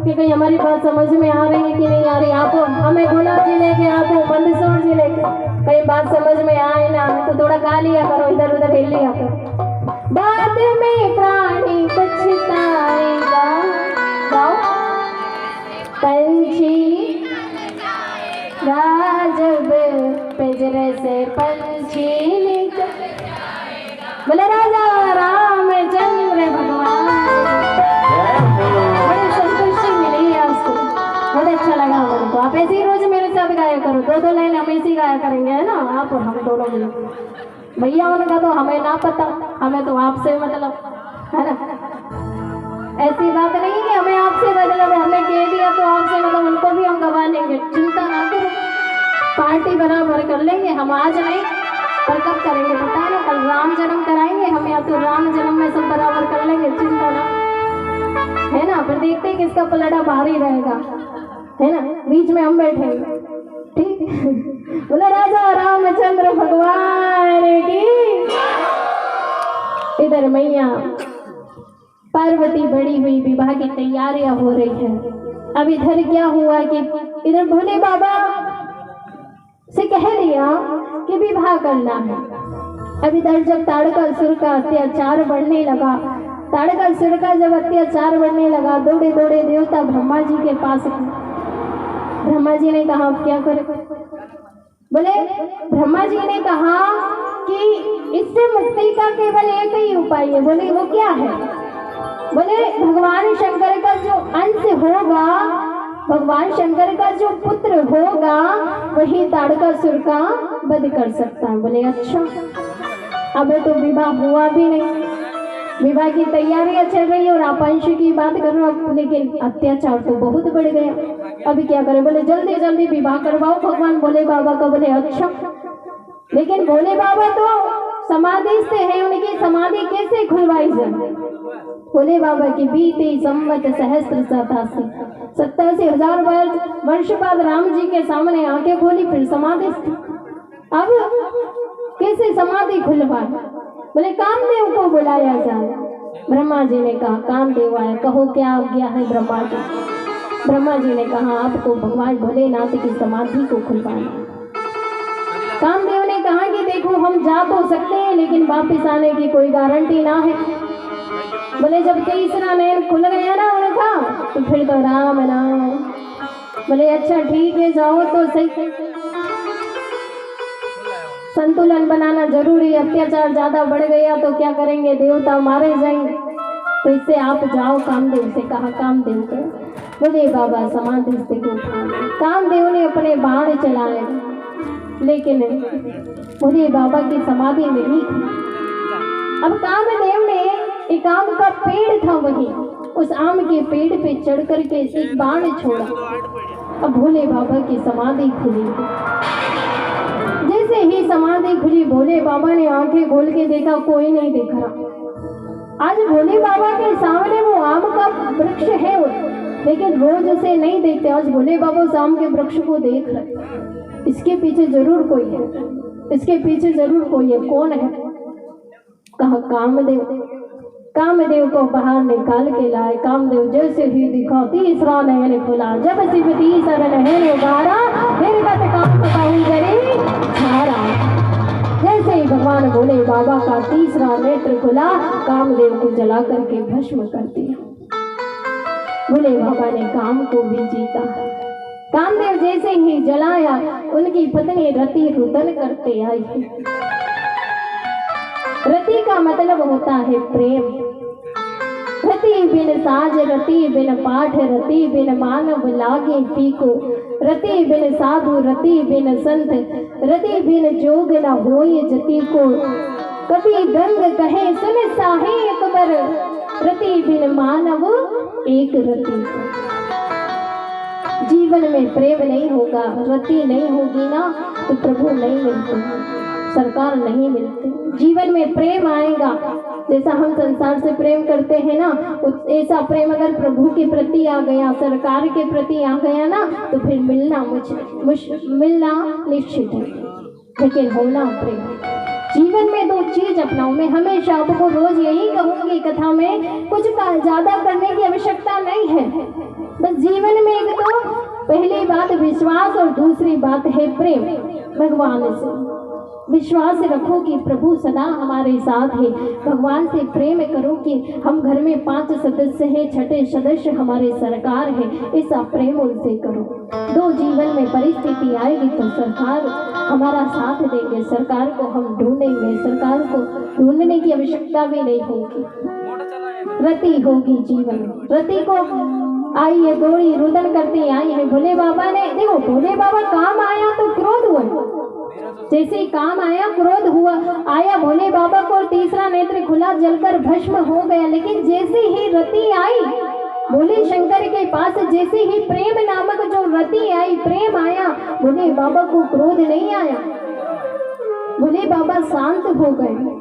कहीं हमारी बात समझ में आ रही है कि नहीं आ रही। आपको हमें गुलाब जी लेके आपको मंदसौर जी लेके कहीं बात समझ में आए ना तो थोड़ा गा लिया करो, इधर उधर हिल लिया करो। बाद में प्राणी पछताएगा, गाओ पंछी राजब पिंजरे से पंछी निकल, बोले राजा रामचंद्र भगवान। बड़ी संतुष्टि मिली है उसको, बहुत अच्छा लगा मेरे को। आप ऐसे ही रोज मेरे साथ गाया करो, दो दो लाइन हम ऐसे ही गाया करेंगे, है ना, आप और हम दोनों मिलकर। भैया उनका तो हमें ना पता, हमें तो आपसे मतलब, है ना। ऐसी बात नहीं कि हमें आपसे मतलब, हमें कह दिया तो आपसे मतलब उनको भी हम गवा लेंगे, चिंता ना करो, पार्टी बराबर कर लेंगे हम। आज नहीं पर कब करेंगे पता है ना, कल राम जन्म कराएंगे हम, या तो राम जन्म में सब बराबर कर लेंगे, चिंता ना, है ना। फिर देखते हैं किसका पलड़ा भारी रहेगा, है ना, बीच में हम बैठेंगे, ठीक। बोले राजा रामचंद्र भगवान की। इधर मैया पार्वती बड़ी हुई, विवाह की तैयारियां हो रही है। अब इधर क्या हुआ कि इधर भोले बाबा से कह दिया कि विवाह करना है। अब इधर जब ताड़कासुर का अत्याचार बढ़ने लगा, ताड़कासुर का जब अत्याचार बढ़ने लगा, दौड़े दौड़े देवता ब्रह्मा जी के पास गए। ब्रह्मा जी ने कहा अब क्या करें। बोले ब्रह्मा जी ने कहा कि इससे मुक्ति का केवल एक ही उपाय है। बोले वो क्या है। बोले भगवान शंकर का जो अंश होगा, भगवान शंकर का जो पुत्र होगा वही ताड़कासुर का वध कर सकता है। बोले अच्छा। अब तो विवाह हुआ भी नहीं, विवाह की तैयारियां चल रही और आप अंश की बात कर रहे हो, लेकिन अत्याचार तो बहुत बढ़ गया। अभी क्या करें। बोले जल्दी जल्दी विवाह करवाओ भगवान भोले बाबा का। बोले अच्छा। लेकिन भोले बाबा तो समाधि से है, उनकी समाधि कैसे खुलवाई जाए। भोले बाबा की बीते संवत सहस्त्र 87,000 वर्ष बाद राम जी के सामने आंखें खोली, फिर समाधि। अब कैसे समाधि खुलवाए। बोले कामदेव को बुलाया जाए। ब्रह्मा जी ने कहा कामदेव आए, कहो क्या आज्ञा है ब्रह्मा जी। ब्रह्मा जी ने कहा आपको भगवान भोलेनाथ की समाधि को खुलवाना। कामदेव ने कहा कि देखो हम जा तो सकते हैं लेकिन वापिस आने की कोई गारंटी ना है। बोले जब तीसरा नयन खुल गया ना उनका तो फिर तो राम नाम। बोले अच्छा ठीक है जाओ तो सही, संतुलन बनाना जरूरी है। अत्याचार ज्यादा बढ़ गया तो क्या करेंगे, देवता मारे जाएंगे, तो इससे आप जाओ। कामदेव से कहा कामदेव को। बोले बाबा समाधि से को कामदेव ने अपने बाण चलाए, लेकिन बोले बाबा की समाधि नहीं थी। अब कामदेव ने एक आम का पेड़ था, वही उस आम के पेड़ पे चढ़ करके एक बाण छोड़ा। अब भोले बाबा की समाधि खुली। जैसे ही समाधि खुली भोले बाबा ने आंखें खोल के देखा, कोई नहीं दिख रहा। आज भोले बाबा के सामने वो आम का वृक्ष है, लेकिन रोज उसे नहीं देखते। आज भोले बाबा उस आम के वृक्ष को देख रहे। इसके पीछे जरूर कोई है, इसके पीछे जरूर कोई है। कौन है। कहा कामदेव। कामदेव को बाहर निकाल के लाए। कामदेव जैसे ही दिखा तीसरा नयन खुला। जब शिव तीसरा नयन उगारा, निर्गत काम कहूं जरी छारा। जैसे ही भगवान भोले बाबा का तीसरा नेत्र खुला, कामदेव को जला करके भस्म कर दिया। भोले बाबा ने काम को भी जीता। कामदेव जैसे ही जलाया, उनकी पत्नी रति रुदन करते आई। रति का मतलब होता है प्रेम। रति बिन साज रति बिन पाठ, रति बिन मानव लागे फीको। रति बिन साधु रति बिन संत, रति बिन जोग न होय जति को। कभी गंग कहे सुन साहे अकबर, रति बिन मानव एक रति। जीवन में प्रेम नहीं होगा, रति नहीं होगी ना, तो प्रभु नहीं मिलते, सरकार नहीं मिलती। जीवन में प्रेम आएगा, जैसा हम संसार से प्रेम करते हैं ना, ऐसा प्रेम अगर प्रभु के प्रति आ गया, सरकार के प्रति आ गया ना, तो फिर मिलना मिलना निश्चित है, लेकिन होना प्रेम। जीवन में दो चीज अपनाओ। मैं हमेशा आपको रोज यही कहूंगी कथा में, कुछ ज्यादा करने की आवश्यकता नहीं है, बस जीवन में एक तो पहली बात विश्वास और दूसरी बात है प्रेम। भगवान से विश्वास रखो कि प्रभु सदा हमारे साथ है। भगवान से प्रेम करो कि हम घर में 5 सदस्य हैं, छठे सदस्य हमारे सरकार है, ऐसा प्रेम उनसे करो। दो जीवन में परिस्थिति आएगी तो सरकार हमारा साथ देंगे, सरकार को हम ढूंढेंगे, सरकार को ढूंढने की आवश्यकता भी नहीं होगी, रति होगी जीवन। रति को आई है गौरी रुदन करती आई है भोले बाबा ने। देखो भोले बाबा काम आया तो क्रोध हुआ, जैसे ही काम आया क्रोध हुआ, आया भोले बाबा को तीसरा नेत्र खुला, जलकर भस्म हो गया। लेकिन जैसे ही रति आई भोले शंकर के पास, जैसे ही प्रेम नामक जो रति आई, प्रेम आया, भोले बाबा को क्रोध नहीं आया, भोले बाबा शांत हो गए।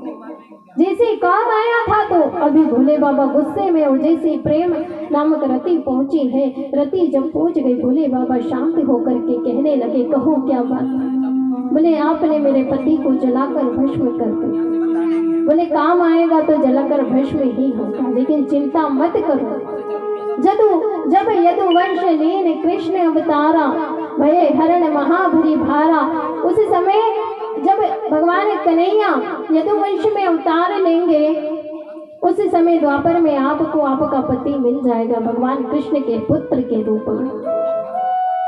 जैसे काम आया था तो अभी भोले बाबा गुस्से में, और जैसे प्रेम नामक रति पहुंची है, रति जब पहुंच गई, भोले बाबा शांत होकर के कहने लगे, कहो क्या बात। बोले आपने मेरे पति को जलाकर भस्म कर दिया। बोले काम आएगा तो जलाकर भस्म ही होगा, लेकिन चिंता मत करो। जब यदुवंश लीन कृष्ण अवतारा, भय हरण महाभरी भारा। उस समय जब भगवान कन्हैया यदुवंश में अवतार लेंगे, उस समय द्वापर में आपको आपका पति मिल जाएगा, भगवान कृष्ण के पुत्र के रूप में।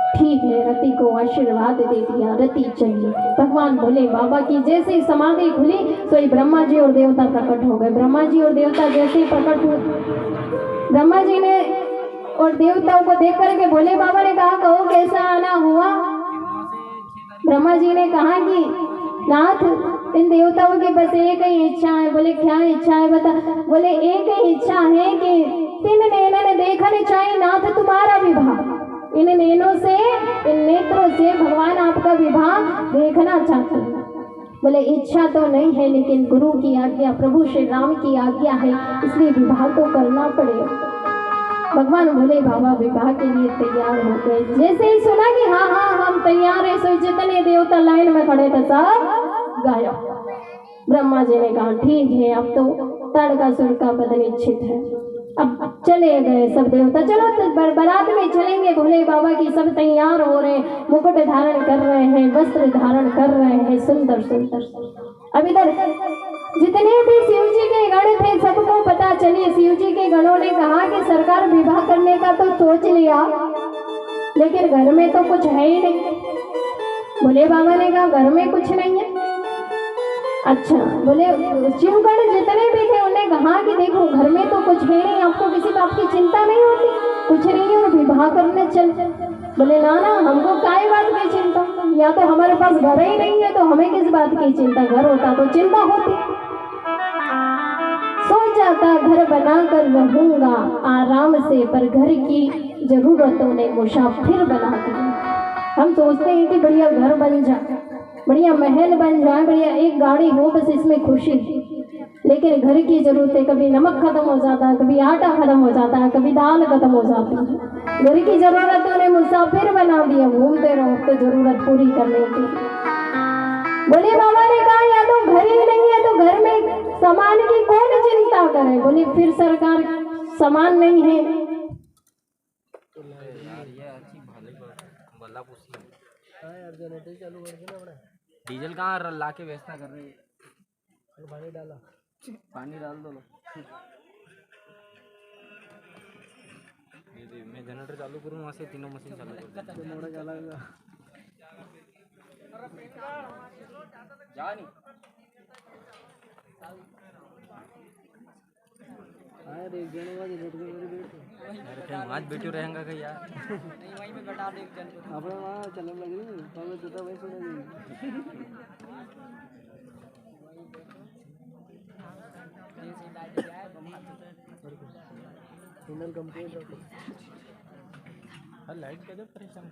ठीक है, रति को आशीर्वाद दे दिया, रति चली। भगवान भोले बाबा की जैसे ही समाधि खुली, तो ही ब्रह्मा जी और देवता प्रकट हो गए। ब्रह्मा जी और देवता जैसे ही प्रकट हुए, ब्रह्मा जी ने और देवताओं को देख करके भोले बाबा ने कहा, कहो कैसा आना हुआ। ब्रह्मा जी ने कहा कि नाथ, इन देवताओं की बस एक ही इच्छा है। बोले क्या इच्छा है बता। बोले एक ही इच्छा है कि 3 नैनन देखने चाहिए नाथ तुम्हारा विवाह। इन नैनों से, इन नेत्रों से भगवान आपका विवाह देखना चाहते हैं। बोले इच्छा तो नहीं है, लेकिन गुरु की आज्ञा, प्रभु श्री राम की आज्ञा है, इसलिए विवाह तो करना पड़ेगा। भगवान भोले बाबा विवाह के लिए तैयार हो गए। जैसे ही सुना कि हाँ हाँ हम तैयार है, सो जितने देवता लाइन में खड़े थे सब गायब। ब्रह्मा जी ने कहा ठीक है, अब तो ताड़कासुर का वध निश्चित है। अब चले गए सब देवता, चलो तो बारात में चलेंगे। भोले बाबा की सब तैयार हो रहे, मुकुट धारण कर रहे हैं, वस्त्र धारण कर रहे हैं, सुंदर सुंदर। अब इधर जितने भी शिव जी के गण थे सबको पता चली। शिव जी के गणों ने कहा कि सरकार विवाह करने का तो सोच लिया, लेकिन घर में तो कुछ है ही नहीं। भोले बाबा ने कहा घर में कुछ नहीं है। अच्छा, बोले शिवगण जितने भी थे उन्हें कहा कि देखो घर में तो कुछ है नहीं, आपको किसी बात की चिंता नहीं होती, कुछ नहीं है और विवाह करने चल। बोले ना ना, हमको काय बात की चिंता, या तो हमारे पास घर ही नहीं है तो हमें किस बात की चिंता, घर होता तो चिंता होती। सोचा था घर बनाकर रहूंगा आराम से, पर घर की जरूरतों ने मुसाफिर बना दिया। हम सोचते हैं कि बढ़िया घर बन जाए, बढ़िया महल बन जाए, बढ़िया एक गाड़ी हो, बस इसमें खुशी। लेकिन घर की जरूरतें, कभी नमक खत्म हो जाता है, कभी आटा खत्म हो जाता है, कभी दाल खत्म हो जाती है। घर की जरूरतों ने मुसाफिर बना दिया, घूमते रहो तो जरूरत पूरी करने की। बोले बाबा ने कहा या तो घर ही नहीं है तो घर में सामान की कौन चिंता करे। बोले फिर सरकार सामान नहीं है। डीजल कहाँ ला के व्यवस्था कर रहे हैं। पानी डाल दो। मैं जनरेटर चालू करूँ, वहाँ से तीनों मशीन चालू कर जा नहीं। आज बैठो रहेगा कहीं यार अपने वहाँ चलने लग रही तो मैं तो वही सुनेगी सिग्नल कंप्लीट लाइट का जब परेशान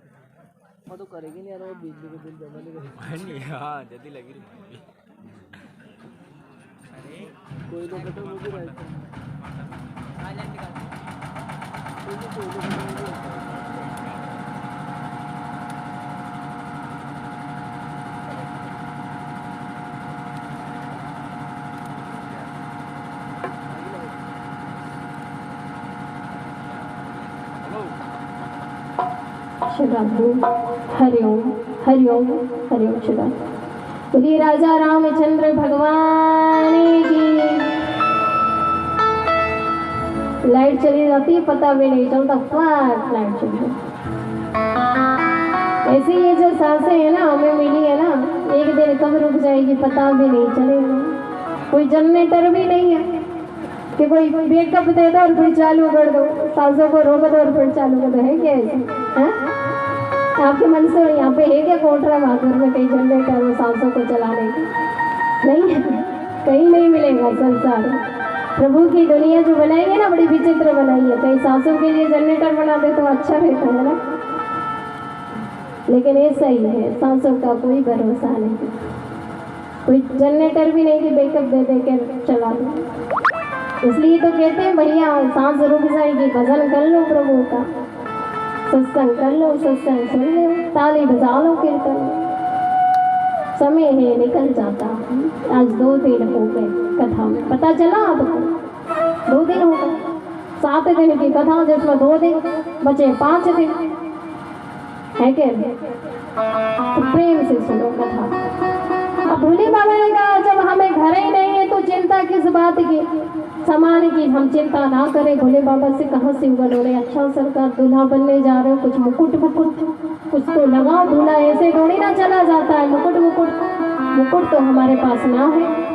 वो तो करेगी नहीं यार वो बिजली के बिल जमा नहीं करेगी हाँ जल्दी लगी रही अरे कोई तो बेटा वो भी रहता है शिवाजी हरिओम हरिओम हरिओम शिवा बोलिए राजा रामचंद्र भगवान की। लाइट चली जाती है पता भी नहीं चलता, फ्लैट लाइट चली जाती। ऐसे ये जो सांसें है ना हमें मिली है ना, एक दिन कब रुक जाएगी पता भी नहीं चलेगा। कोई जनरेटर भी नहीं है कि कोई बैकअप दे दो और फिर चालू कर दो, सांसों को रोक दो और फिर चालू कर दो। है क्या ऐसे? हैं आपके मन से यहाँ पे है क्या कोटरा बहादुर में कहीं जनरेटर वो सांसों को चलाने की? नहीं है, कहीं नहीं मिलेगा संसार। प्रभु की दुनिया जो बनाई है ना बड़ी विचित्र बनाई है। कहीं सांसों के लिए जनरेटर बना दे तो अच्छा रहता है ना, लेकिन ऐसा ही है, सांसों का कोई भरोसा नहीं, कोई जनरेटर भी नहीं कि बैकअप दे दे के चला दो। इसलिए तो कहते हैं भैया सांस रुक जाएगी, भजन कर लो प्रभु का, सत्संग कर लो, सत्संग सुन लो, ताली बजा लो, कीर्तन। समय है निकल जाता। आज 2 दिन हो गए कथा में, पता चला आपको? 2 दिन हो गए, 7 दिन की कथा जिसमें 2 दिन बचे, 5 दिन है क्या? तो प्रेम से सुनो कथा। अब भोले बाबा ने कहा जब हमें घर ही नहीं है तो चिंता किस बात की, सामान की हम चिंता ना करें। भोले बाबा से कहाँ से उगलोड़े? अच्छा सरकार दूल्हा बनने जा रहे हो, कुछ मुकुट मुकुट कुछ तो लगाओ, दूल्हा ऐसे थोड़ी ना चला जाता है। मुकुट मुकुट मुकुट तो हमारे पास ना है।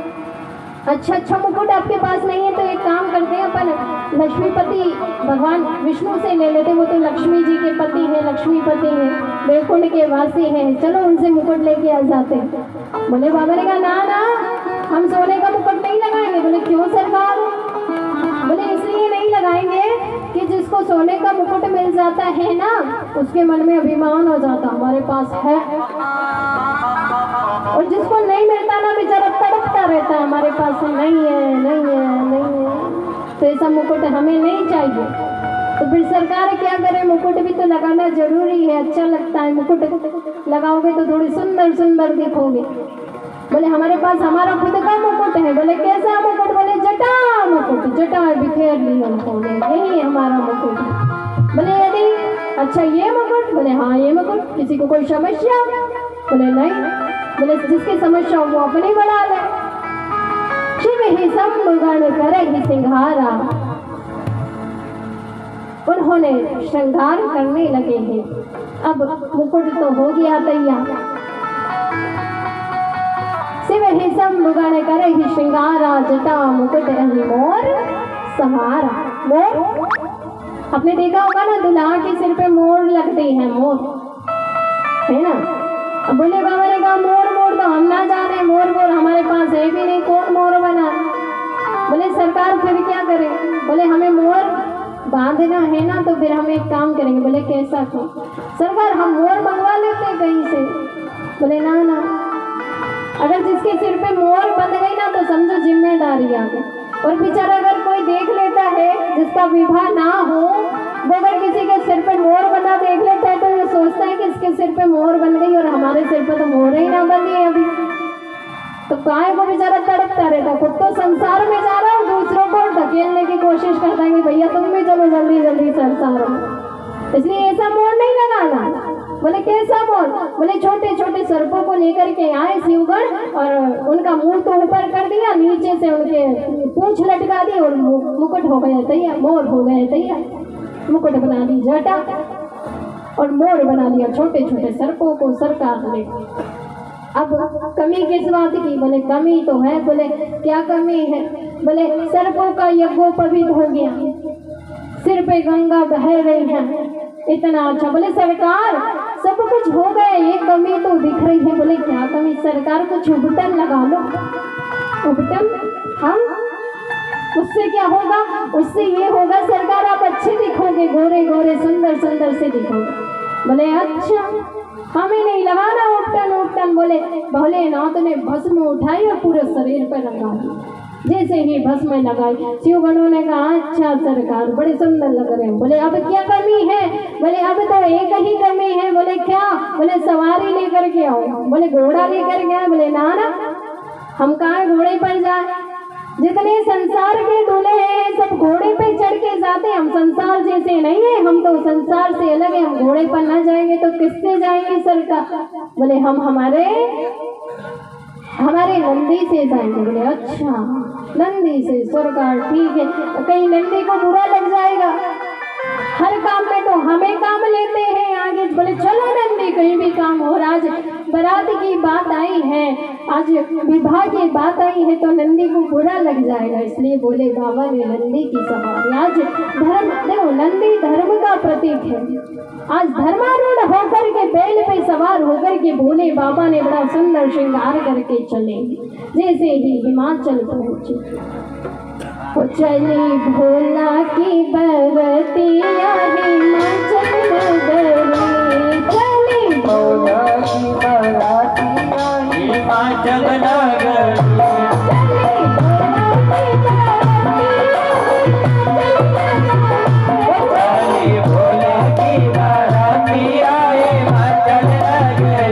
अच्छा मुकुट आपके पास नहीं है तो एक काम करते हैं अपन लक्ष्मीपति भगवान विष्णु से ले लेते, वो तो लक्ष्मी जी के पति हैं, लक्ष्मीपति हैं, वैकुंठ के वासी हैं, चलो उनसे मुकुट लेके आ जाते हैं। बोले बाबा ने कहा ना ना हम सोने का मुकुट नहीं लगाएंगे। बोले क्यों सरकार? बोले इसलिए नहीं लगाएंगे कि जिसको सोने का मुकुट मिल जाता है ना उसके मन में अभिमान हो जाता हमारे पास है, और जिसको नहीं मिलता ना बेचारा तड़पता रहता है हमारे पास नहीं है नहीं है नहीं है। तो ऐसा मुकुट हमें नहीं चाहिए। तो फिर सरकार क्या करे? मुकुट भी तो लगाना जरूरी है, अच्छा लगता है। मुकुट लगाओगे तो थोड़ी सुंदर सुंदर दिखोगे। बोले हमारे पास हमारा खुद का मुकुट है। बोले कैसा मुकुट? बोले जटा मुकुट, जटा बिखेर ली हमने, यही हमारा मुकुट है। बोले यदि अच्छा ये मुकुट? बोले हाँ ये मुकुट। किसी को कोई समस्या? बोले नहीं। बोले जिसकी समस्या वो अपनी बढ़ा ले। शिव ही संगण करे ही सिंघारा, उन्होंने श्रृंगार करने लगे हैं। अब मुकुट तो हो गया तैयार। शिव ही संगण करे ही श्रृंगारा, जटा मुकुट रही मोर सहारा। मोर आपने देखा होगा ना दुल्हा के सिर पे मोर लगते हैं, मोर है ना। अब बोले बाबा ने कहा मोर मोर तो हम ना जाने, मोर मोर हमारे पास है भी नहीं, कौन मोर बना? बोले सरकार फिर क्या करें? बोले हमें मोर बांधना है ना तो फिर हम एक काम करेंगे। बोले कैसा? सरकार हम मोर मंगवा लेते कहीं से। बोले ना ना, अगर जिसके सिर पे मोर बंध गई ना तो समझो जिम्मेदारी आ गई। और बेचारा अगर कोई देख लेता है जिसका विवाह ना हो, वो अगर किसी के सिर पे मोर बना देख लेता है तो वो सोचता है कि इसके सिर पे मोर बन गई और हमारे सिर पे तो मोर ही ना बनी है अभी। तो काय को बेचारा तड़पता रहता, खुद तो संसार में जा रहा है, दूसरों को धकेलने की कोशिश करता है कि भैया तुम भी चलो जल्दी जल्दी संसार में। इसलिए ऐसा मोर नहीं लगाना। बोले कैसा मोर? बोले छोटे छोटे सर्पों को लेकर के आए शिवगण और उनका मुंह तो ऊपर कर दिया, नीचे से उनके पूंछ लटका दी और मुकुट हो गया तैयार, मोर हो गए तैयार। मुकुट बना दी जटा और मोर बना दिया छोटे छोटे सर्पों को सरकार ने। अब कमी किस बात की? बोले कमी तो है। बोले क्या कमी है? बोले सर्पों का यज्ञोपवीत हो गया, सिर पे गंगा बह रही है, इतना अच्छा। बोले सरकार सब कुछ हो गया, ये कमी तो दिख रही है। बोले क्या कमी? सरकार कुछ उबटन लगा लो। उबटन? हम उससे क्या होगा? उससे ये होगा सरकार आप अच्छे दिखोगे, गोरे गोरे सुंदर सुंदर से दिखोगे। बोले अच्छा हमें नहीं लगाना उबटन उबटन। बोले भोलेनाथ ने भस्म उठाई और पूरे शरीर पर लगा दी। जैसे ही भस्म लगाई, शिवगणों ने कहा अच्छा सरकार बड़े सुंदर लग रहे हैं। बोले अब क्या कमी है? बोले अब तो एक ही कमी है। बोले क्या? बोले सवारी लेकर के आओ। बोले घोड़ा लेकर के आओ। बोले ना ना, हम कहाँ घोड़े पर जाए? जितने संसार के दूल्हे हैं सब घोड़े पे चढ़ के जाते, हम संसार जैसे नहीं है, हम तो संसार से अलग है, हम घोड़े पर ना जाएंगे तो किससे जाएंगे सरकार? बोले हम हमारे नंदी से जाएंगे। बोले अच्छा नंदी से सरकार, ठीक है। कहीं नंदी को बुरा लग जाएगा, हर काम में तो हमें काम लेते हैं आगे। बोले चलो नंदी कहीं भी काम हो। आज बारात की बात आई है, आज विवाह की बात आई है तो नंदी को बुरा लग जाएगा, इसलिए बोले बाबा ने नंदी की सवारी। आज धर्म देखो, नंदी धर्म का प्रतीक है। आज धर्मारूढ़ होकर के बैल पे सवार होकर के भोले बाबा ने बड़ा सुंदर श्रृंगार करके चले। जैसे ही हिमाचल पहुंचे, चली भोला की बरतिया हिमाचल नगरी, चली भोला की बरतिया हिमाचल नगरी, चली भोला की बरतिया हिमाचल नगरी।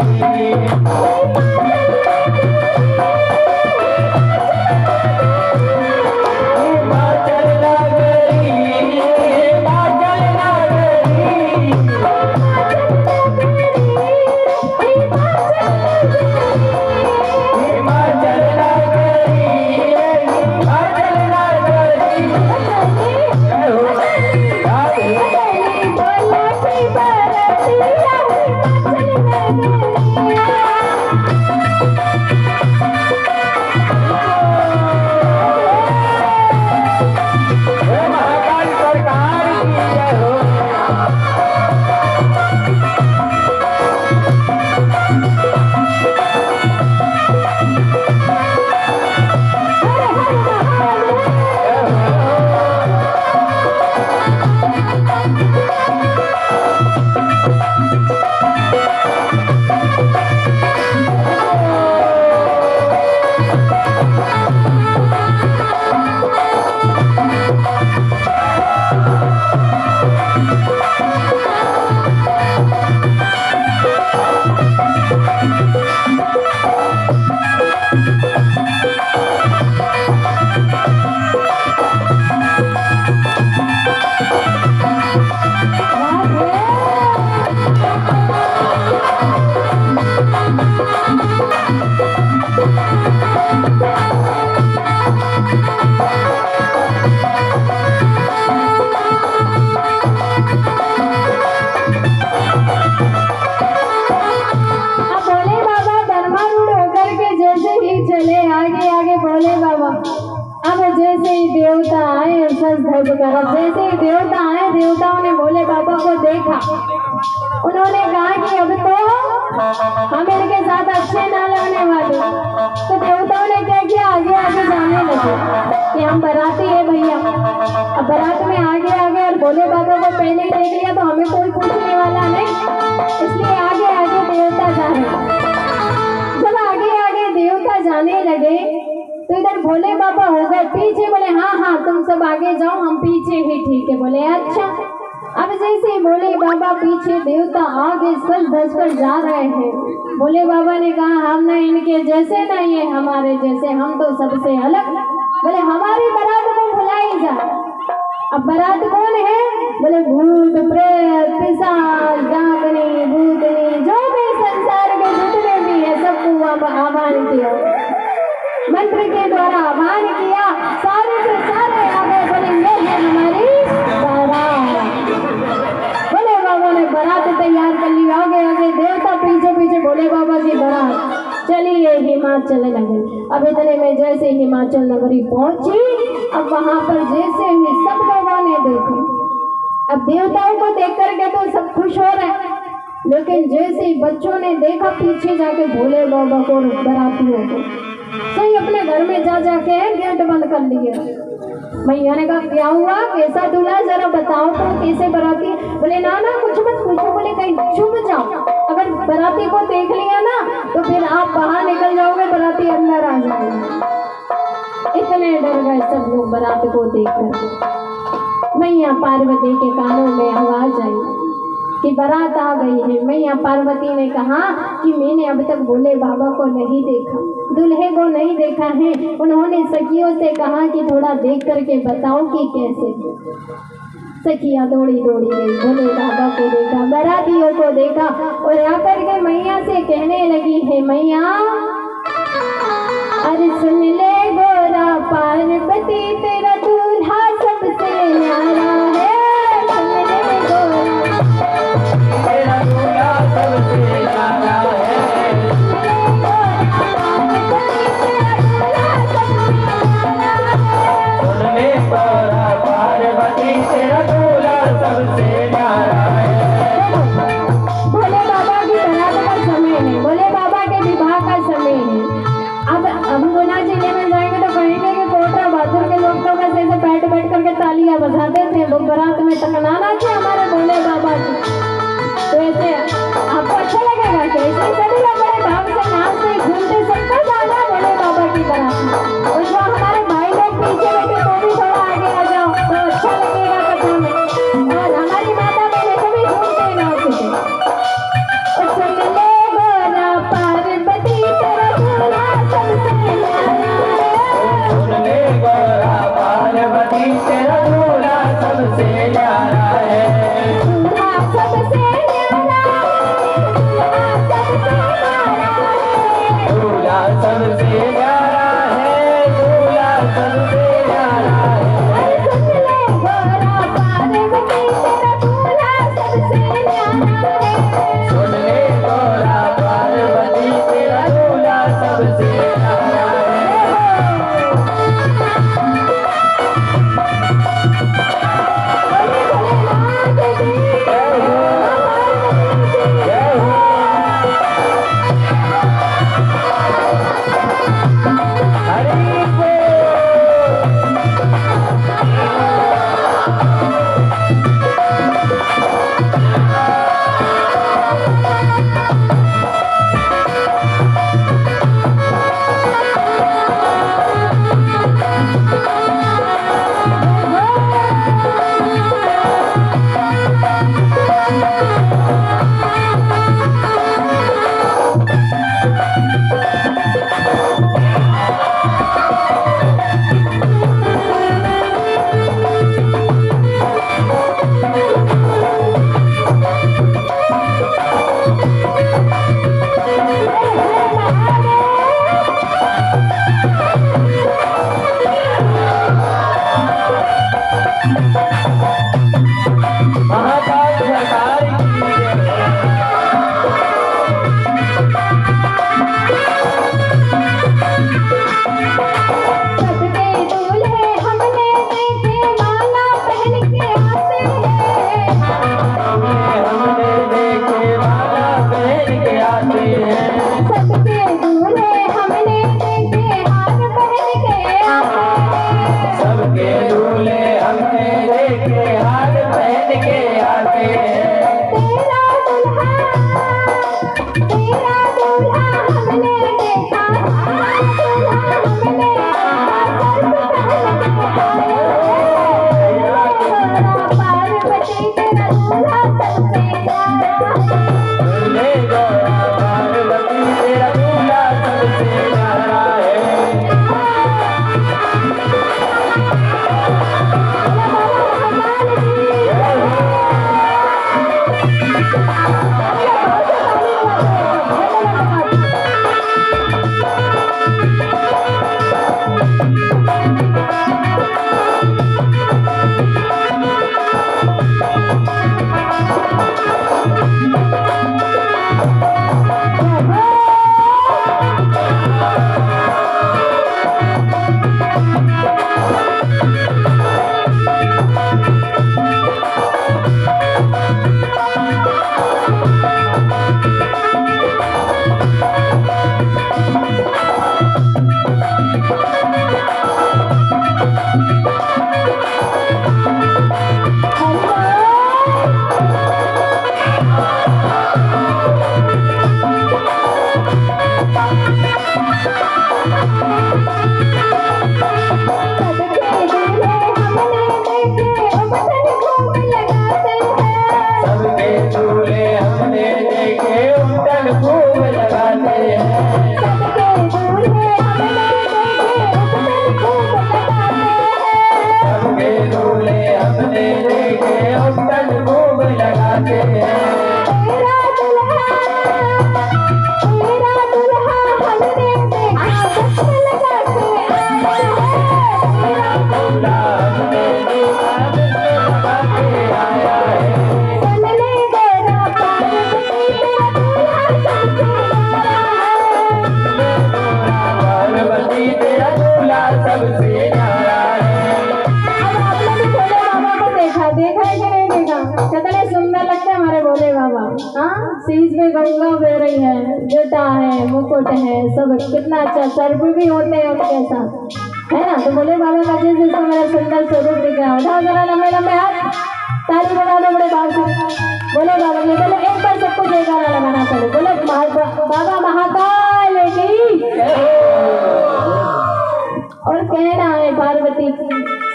जैसे ही देवता आए, देवताओं ने भोले बाबा को देखा, उन्होंने कहा कि अब तो हम इनके साथ अच्छे ना लगने वाले। तो देवताओं ने क्या किया, आगे आगे जाने लगे कि हम बाराती है भैया। अब बारात में आगे आगे, और भोले बाबा को पहले देख लिया तो हमें कोई पूछने वाला नहीं, इसलिए आगे आगे देवता जाने। जब आगे आगे देवता जाने लगे तो इधर भोले बाबा हो गए पीछे। बोले हाँ हाँ तुम सब आगे जाओ, हम पीछे ही ठीक है। बोले अच्छा। अब जैसे भोले बाबा पीछे, देवता आगे सज धज कर जा रहे हैं। भोले बाबा ने कहा हम ना इनके जैसे ना ये हमारे जैसे, हम तो सबसे अलग। बोले हमारी बारात को बुलाई जा। अब बारात कौन है? बोले भूत प्रेत पिशाच डाकनी भूतनी, जो भी संसार के जितने भी है सबको आह्वान किया, मंत्र के द्वारा आह्वान किया। सारे के सारे आगे बोले ये है हमारी बारात। भोले बाबा ने बारात तैयार कर ली। आगे आगे देवता, पीछे पीछे भोले बाबा की बारात हिमाचल नगरी। अब इतने में जैसे हिमाचल नगरी पहुंची, अब वहां पर जैसे ही सब लोगों ने देखा, अब देवताओं को देख करके तो सब खुश हो रहे हैं, लेकिन जैसे ही बच्चों ने देखा पीछे जाके भोले बाबा को, बरातियों को, सही अपने घर में जा जाके गेट बंद कर लिए। मैया ने कहा क्या हुआ, कैसा दूल्हा, जरा बताओ तो कैसे बराती। बोले ना ना कुछ मत पूछो, बोले कहीं छुप जाओ, अगर बराती को देख लिया ना तो फिर आप बाहर निकल जाओगे, बराती अंदर आ जाएगी। इतने डर गए सब लोग बरात को देखकर। मैया पार्वती के कानों में आवाज आई कि बारात आ गई है। मैया पार्वती ने कहा कि मैंने अब तक भोले बाबा को नहीं देखा, दूल्हे को नहीं देखा है। उन्होंने सखियों से कहा कि थोड़ा देख करके बताओ कि कैसे। सखियां दौड़ी दौड़ी गई, भोले बाबा को देखा, बारातियों को देखा और आकर के मैया से कहने लगी है, मैया अरे सुन ले गोरा पार्वती तेरा दूल्हा सबसे न्यारा है। सुन ले गोरा तेरा दूल्हा सबसे न्यारा है। सुन ले गोरा पार्वती तेरा दूल्हा सबसे न्यारा है। भोले बाबा की बारात का समय है, भोले बाबा के विवाह का समय है। अब गुना जिले में जाएंगे तो कहेंगे कि कोटा बहादुर के लोग तो बस ऐसे बैठ करके तालियां बजाते थे, लोग बारात में टकनाना थे हमारे भोले बाबा की। तो ऐसे आपको अच्छा लगेगा कि ऐसे सभी लोग बड़े भाव से नाचते घूमते सबका जाना भोले बाबा की बारात में। और जो हमारे भाई लोग पीछे बैठे वो भी थोड़ा आगे आ जाओ तो अच्छा लगेगा कथा में। और हमारी माता बहने सभी घूमते नाचते। सुन ले गोरा पार्वती तेरा दूल्हा सबसे न्यारा है। सुन ले गोरा पार्वती तेरा दूल्हा सबसे न्यारा है। दूल्हा सबसे न्यारा है, दूल्हा सबसे न्यारा है। दूल्हा सबसे न्यारा है। दूल्हा सबसे न्यारा है। सुन ले गोरा पार्वती तेरा दूल्हा सबसे न्यारा है। सुन ले गोरा पार्वती तेरा दूल्हा सबसे न्यारा है। हरि बोल। शीश में गंगा बह रही है, जटा है, मुकुट है, सब कितना अच्छा सर्प भी होते हैं उनके साथ, है ना। तो बोले बाबा का जैसे इसको मेरा सुंदर स्वरूप दिख रहा है, उठाओ जरा लंबे लंबे हाथ, ताली बजा दो बड़े भाव से। बोले बाबा के बोले एक बार सबको जयकारा लगाना पड़े, बोले बाबा महाकाल की। और कहना है पार्वती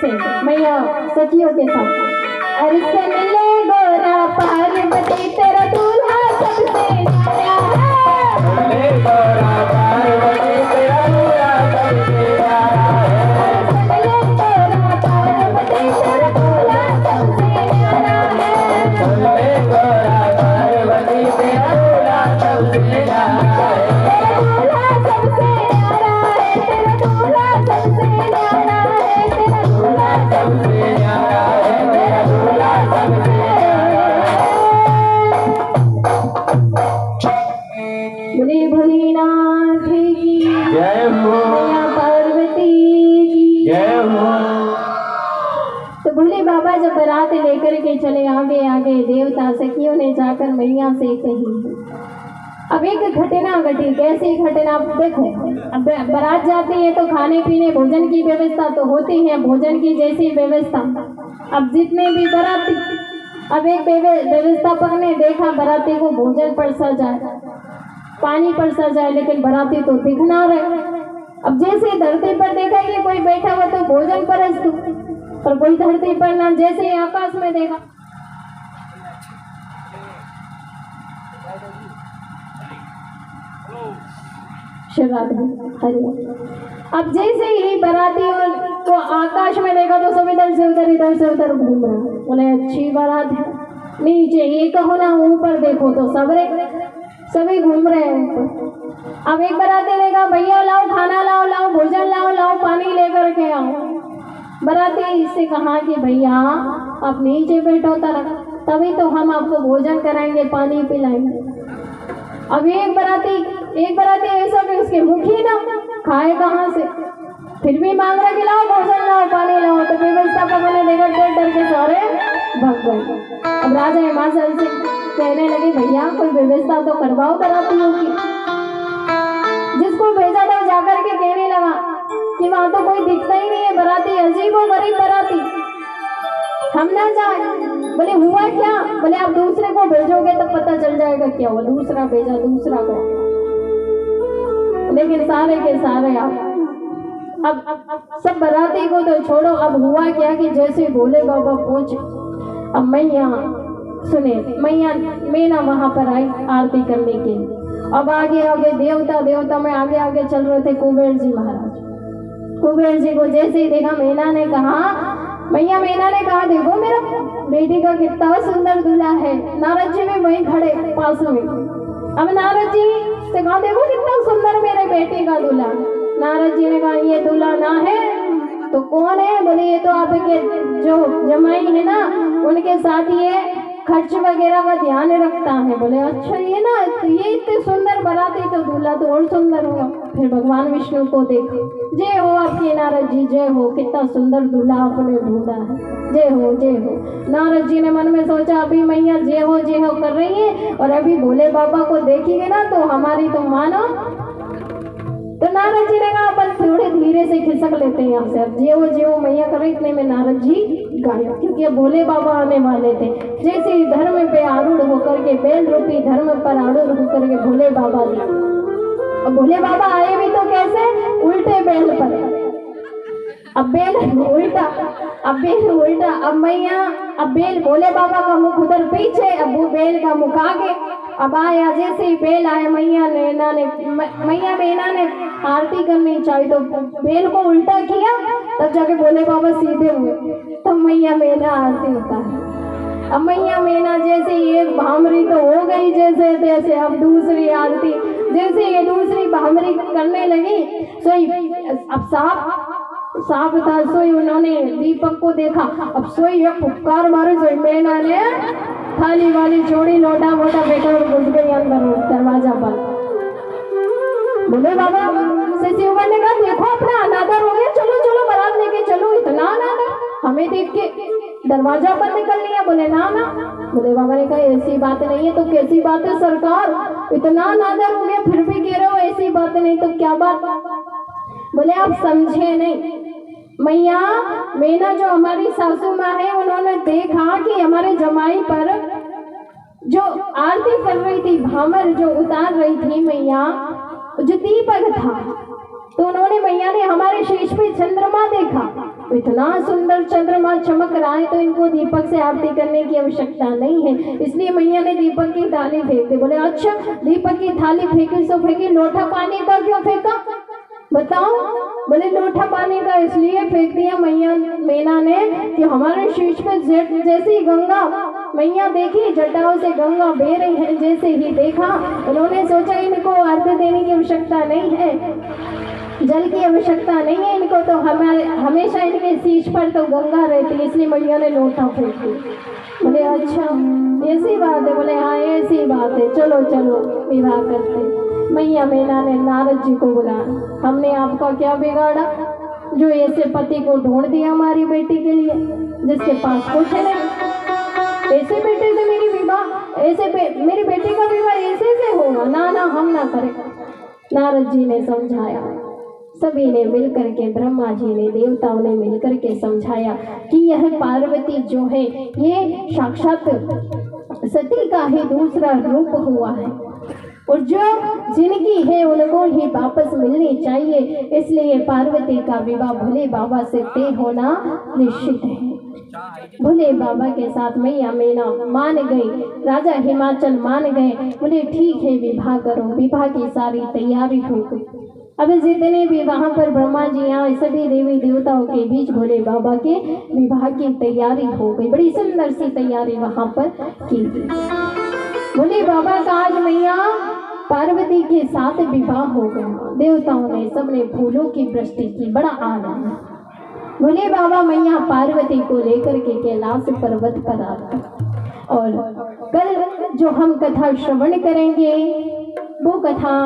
से मैया सखियों के साथ, अरे से मिले गोरा पार्वती तेरा दूल्हा सबसे न्यारा है। मिले गोरा पार्वती तेरा दूल्हा सबसे न्यारा है। मिले गोरा पार्वती तेरा दूल्हा सबसे न्यारा है। मिले गोरा पार्वती तेरा दूल्हा सबसे न्यारा है। तेरा दूल्हा सबसे न्यारा है। तेरा दूल्हा सबसे न्यारा है। तेरा दूल्हा सबसे न्यारा है। तेरा दूल्हा सबसे बोले भोलेनाथ की जय हो, मैया पार्वती की जय हो। तो भोले बाबा जब बारात लेकर के चले आगे आगे, देवता सखियों ने जाकर मैया से कही। अब एक घटना घटी, कैसी घटना देखो। अब बारात जाती है तो खाने पीने भोजन की व्यवस्था तो होती है, भोजन की जैसी व्यवस्था। अब जितने भी बाराती, अब एक व्यवस्थापक ने देखा बाराती को भोजन परसा जाए, पानी परसा जाए, लेकिन बाराती तो दिख ना रहे। अब जैसे धरती पर देखा कि कोई बैठा हुआ तो भोजन परस दो, पर कोई धरती पर ना, जैसे ही आकाश में देखा अब जैसे ही बाराती को आकाश में देखा तो सब इधर से उधर घूम रहा। बोले अच्छी बारात है, नीचे ये कहो ना ऊपर देखो तो सभी घूम रहे हैं ऊपर। अब एक बाराती ने कहा भैया लाओ खाना, लाओ भोजन, लाओ पानी लेकर के आओ। बाराती से कहा कि भैया आप नीचे बैठो तभी तो हम आपको भोजन कराएंगे, पानी पिलाएंगे। अब एक बाराती ऐसा कि उसके मुख ही ना, खाए कहाँ से, फिर भी मांग रहा कि लाओ भोजन, लाओ पानी, लाओ। तो व्यवस्थापक ने देखा, डर के सारे भाग गए। अब राजा हिमाचल से कहने लगे भैया कोई व्यवस्था तो करवाओ बारातियों की। जिसको भेजा था जाकर के कहने लगा कि वहां तो कोई दिखता ही नहीं है, बाराती अजीब हो गरीब बाराती, हम ना जाए। बोले हुआ क्या? बोले आप दूसरे को भेजोगे तब पता चल जाएगा क्या हुआ। दूसरा भेजा, दूसरा गया, लेकिन सारे के सारे अब सब बाराती को तो छोड़ो। अब हुआ क्या कि जैसे भोले बाबा पहुंचे, अब मैया सुने, मैया वहां पर आई आरती करने के लिए। अब आगे देवता में आगे चल रहे थे कुबेर जी महाराज। कुबेर जी को जैसे ही देखा मैया ने कहा देखो मेरा बेटी का कितना सुंदर दूल्हा है। नारद जी भी वहीं खड़े पास में। अब नारद जी से कहा देखो कितना सुंदर मेरे बेटे का दूल्हा। नारद जी ने कहा ये दूल्हा ना है तो कौन है? बोले ये तो आपके जो जमाई है ना, उनके साथ ये खर्च वगैरह का ध्यान रखता है। बोले अच्छा ये ना, ये इतने सुंदर बनाते तो दूल्हा तो और सुंदर होगा। फिर भगवान विष्णु को देखो, जय हो आपकी नारद जी, जय हो, कितना सुंदर दूल्हा आपने ढूंढा है, जय हो जय हो। नारद जी ने मन में सोचा अभी मैया जय हो कर रही है और अभी भोले बाबा को देखेंगे ना तो हमारी तो मानो। तो नारद जी ने कहा अपन थोड़े धीरे से खिसक लेते हैं यहाँ से। अब जे वो मैया कर रही, इतने में नारद जी गायब, क्योंकि अब भोले बाबा आने वाले थे। जैसे ही धर्म पे आरूढ़ होकर के, बेल रूपी धर्म पर आरूढ़ होकर के भोले बाबा ने, अब भोले बाबा आए भी तो कैसे, उल्टे बेल पर। अब बेल उल्टा, अब मैया, अब बेल भोले बाबा का मुख उधर पीछे, अब वो बेल का मुख आगे। अब आया, जैसे ही बेल आया मैया मेना ने आरती करनी चाहिए तो बेल को उल्टा किया, तब जाके भोले बाबा सीधे हुए, तब मैया मेना आरती होता है। अब मैया मेना जैसे एक भामरी तो हो गई जैसे तैसे, अब दूसरी आरती, जैसे ये दूसरी भामरी करने लगी, सोई अब सांप था, सोई उन्होंने दीपक को देखा, अब सोई पुकार मारे, सोई मेना ने थाली वाली छोड़ी, लोटा मोटा बेटा और घुस गई अंदर दरवाजा पर। बोले बाबा से शिवगण ने कहा देखो अपना अनादर हो गया, चलो चलो बारात लेके चलो, इतना अनादर, हमें देख के दरवाजा बंद कर लिया। बोले ना ना। बोले बाबा ने कहा ऐसी बात नहीं है। तो कैसी बात है सरकार, इतना अनादर हो गया फिर भी कह रहे हो ऐसी बात नहीं, तो क्या बात। बोले आप समझे नहीं, मैया मेना जो हमारी सासू माँ है, उन्होंने देखा कि हमारे जमाई पर जो आरती कर रही थी, भामर जो उतार रही थी मैया, जो दीपक था, तो उन्होंने, मैया ने हमारे शीश पे चंद्रमा देखा, इतना सुंदर चंद्रमा चमक रहा है, तो इनको दीपक से आरती करने की आवश्यकता नहीं है, इसलिए मैया ने दीपक की थाली फेंक दी। बोले अच्छा, दीपक की थाली फेंकी सो फेंकी, लोटा पानी का क्यों फेंका बताओ। बोले लोटा पानी का इसलिए फेंक दिया मैया मेना ने कि हमारे शीश पे जैसी गंगा मैया देखी, जटाओं से गंगा बह रही है, जैसे ही देखा उन्होंने सोचा इनको अर्घ्य देने की आवश्यकता नहीं है, जल की आवश्यकता नहीं है इनको, तो हमेशा इनके शीश पर तो गंगा रहती है, इसलिए मैया ने लोटा फेंक दी। बोले अच्छा ऐसी बात है। बोले हाँ ऐसी बात है, चलो चलो विवाह करते। मैया मेना ने नारद जी को बुलाया, हमने आपका क्या बिगाड़ा जो ऐसे पति को ढूंढ दिया हमारी बेटी के लिए, जिसके पास कुछ नहीं, ऐसे बेटे से मेरी विवाह, मेरी बेटी का विवाह ऐसे से होगा, ना ना हम ना करें। नारद जी ने समझाया, सभी ने मिलकर के, ब्रह्मा जी ने, देवताओं ने मिलकर के समझाया कि यह पार्वती जो है ये साक्षात सती का ही दूसरा रूप हुआ है, और जो जिनकी है उनको ही वापस मिलनी चाहिए, इसलिए पार्वती का विवाह भोले बाबा से तय होना निश्चित है। भोले बाबा के साथ मैया मेना मान गई, राजा हिमाचल मान गए। बोले ठीक है विवाह करो। विवाह की सारी तैयारी हो गई। अब जितने भी वहाँ पर ब्रह्मा जी आए, सभी देवी देवताओं के बीच भोले बाबा के विवाह की तैयारी हो गई। बड़ी सुंदर सी तैयारी वहाँ पर की गई। भोले बाबा का आज मैया पार्वती के साथ विवाह हो गया। देवताओं ने सबने फूलों की वृष्टि की, बड़ा आनंद। भोले बाबा मैया पार्वती को लेकर के कैलाश पर्वत पर आते, और कल जो हम कथा श्रवण करेंगे वो कथा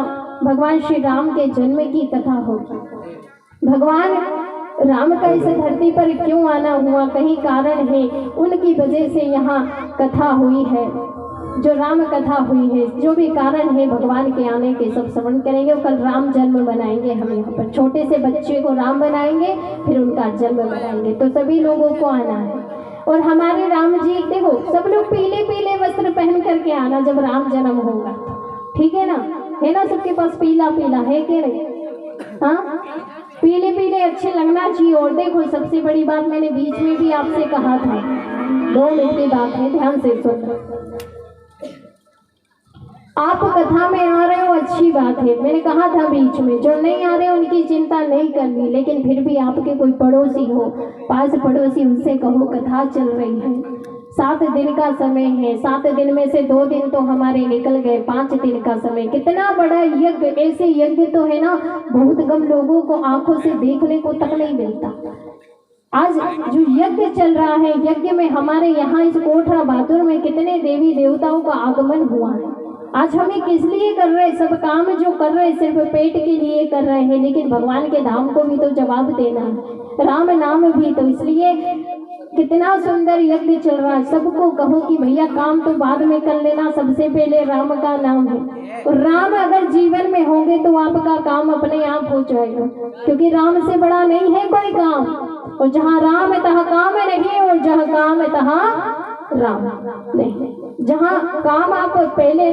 भगवान श्री राम के जन्म की कथा होगी। भगवान राम का इस धरती पर क्यों आना हुआ, कहीं कारण है, उनकी वजह से यहाँ कथा हुई है, जो राम कथा हुई है, जो भी कारण है भगवान के आने के सब श्रवण करेंगे। कल राम जन्म बनाएंगे, हम यहाँ पर छोटे से बच्चे को राम बनाएंगे, फिर उनका जन्म बनाएंगे, तो सभी लोगों को आना है। और हमारे राम जी देखो, सब लोग पीले पीले वस्त्र पहन करके आना जब राम जन्म होगा, ठीक है ना? है ना, सबके पास पीला पीला है कि नहीं? हाँ, पीले पीले अच्छे लगना चाहिए। और देखो सबसे बड़ी बात मैंने बीच में भी आपसे कहा था, 2 मिनट की बात है, ध्यान से सुनो। आप कथा में आ रहे हो अच्छी बात है, मैंने कहा था बीच में, जो नहीं आ रहे उनकी चिंता नहीं करनी, लेकिन फिर भी आपके कोई पड़ोसी हो, पास पड़ोसी, उनसे कहो कथा चल रही है, 7 दिन का समय है, 7 दिन में से 2 दिन तो हमारे निकल गए, 5 दिन का समय, कितना बड़ा यज्ञ। ऐसे यज्ञ तो है ना, बहुत कम लोगों को आंखों से देखने को तक नहीं मिलता। आज जो यज्ञ चल रहा है, यज्ञ में हमारे यहाँ इस कोठरा बहादुर में कितने देवी देवताओं का आगमन हुआ है। आज हमें किस लिए कर रहे हैं? सब काम जो कर रहे हैं सिर्फ पेट के लिए कर रहे हैं, लेकिन भगवान के धाम को भी तो जवाब देना है, राम नाम भी तो। इसलिए कितना सुंदर यज्ञ चल रहा है। सबको कहो कि भैया काम तो बाद में कर लेना, सबसे पहले राम का नाम है। और राम अगर जीवन में होंगे तो आपका काम अपने आप हो जाएगा, क्योंकि राम से बड़ा नहीं है कोई काम। और जहाँ राम है तहाँ काम है नहीं, और जहाँ काम है तहाँ राम नहीं। जहाँ काम आप पहले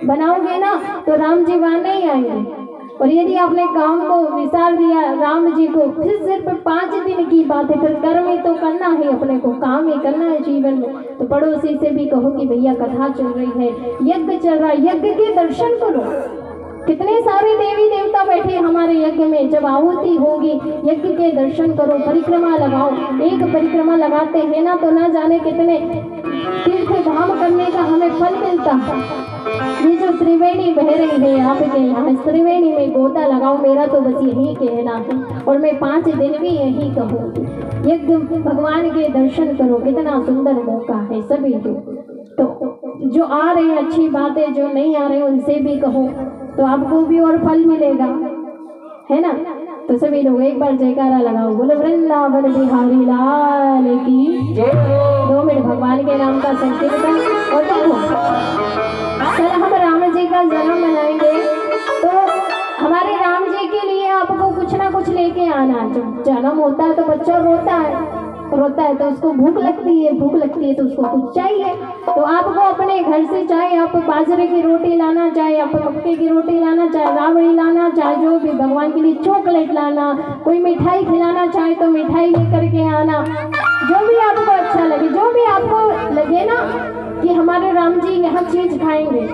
बनाओगे ना तो राम जी वहाँ नहीं आएंगे। और यदि आपने काम को विसार दिया राम जी को, फिर सिर्फ 5 दिन की बात है, फिर कर्म ही तो करना है, अपने को काम ही करना है जीवन में। तो पड़ोसी से भी कहो कि भैया कथा चल रही है, यज्ञ चल रहा है, यज्ञ के दर्शन करो। कितने सारे देवी देवता बैठे हमारे यज्ञ में। जब आहुति होगी यज्ञ के दर्शन करो, परिक्रमा लगाओ। एक परिक्रमा लगाते हैं ना तो ना जाने कितने तीर्थ धाम करने का हमें फल मिलता है। ये जो त्रिवेणी बह रही है आपके यहाँ, इस त्रिवेणी में गोता लगाओ, मेरा तो बस यही कहना है। और मैं 5 दिन भी यही कहूँगी, यज्ञ भगवान के दर्शन करो। कितना सुंदर मौका है सभी को। तो जो आ रहे हैं अच्छी बातें, जो नहीं आ रहे हैं उनसे भी कहो तो आपको भी और फल मिलेगा, है ना। तो सभी लोग एक बार जयकारा लगाओ, बोलो वृंदावन बिहारी लाल की जय। 2 मिनट भगवान के नाम का संकीर्तन। और देखो सर, हम राम जी का जन्म मनाएंगे तो हमारे राम जी के लिए आपको कुछ ना कुछ लेके आना। जब जन्म होता है तो बच्चा रोता है तो उसको भूख लगती है तो उसको कुछ चाहिए। तो आपको अपने घर से, चाहे आप बाजरे की रोटी लाना, चाहे आप मक्के की रोटी लाना, चाहे राबड़ी लाना, चाहे जो भी भगवान के लिए चॉकलेट लाना, कोई मिठाई खिलाना चाहे तो मिठाई लेकर के आना। जो भी आपको अच्छा लगे, जो भी आपको लगे ना कि हमारे राम जी यहाँ चीज खाएंगे,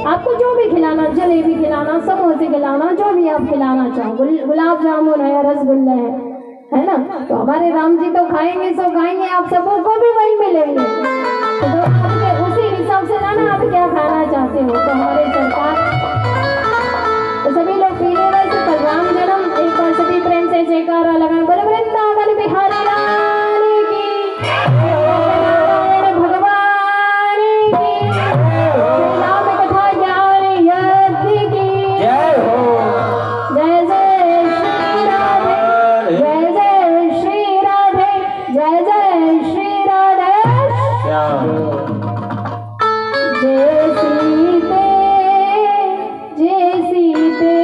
आपको जो भी खिलाना, जलेबी खिलाना, समोसे खिलाना, जो भी आप खिलाना चाहो, गुलाब जामुन है, रसगुल्ला है ना, तो हमारे राम जी तो खाएंगे, सो खाएंगे, आप सबको भी वही मिलेंगे। तो उसी हिसाब से लाना आप क्या खाना चाहते हो। तो हमारे सरकार तो सभी लोग पीने वैसे कल राम जन्म, एक बार सभी प्रेम से जयकारा लगाएं, बोले वृंदावन बिहारी लाल की, भगवान की, राम कथा ज्ञान यज्ञ की जय हो। जय जय श्री राधे, जय जय श्री राधे, जय जय श्री राधे। जय सीते, जय सीते,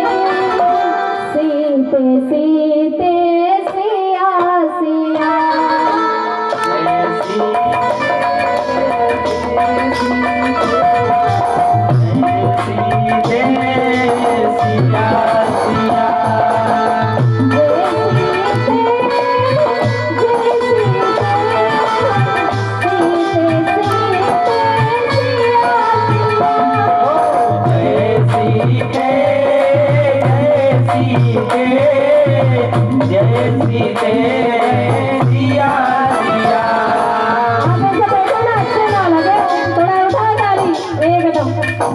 सीते सीते सिया सिया। जय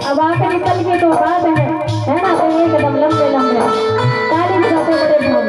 अब आके निकल के तो बात है ना, तो एकदम लंबे लंबे ताली बजाते बड़े भाव।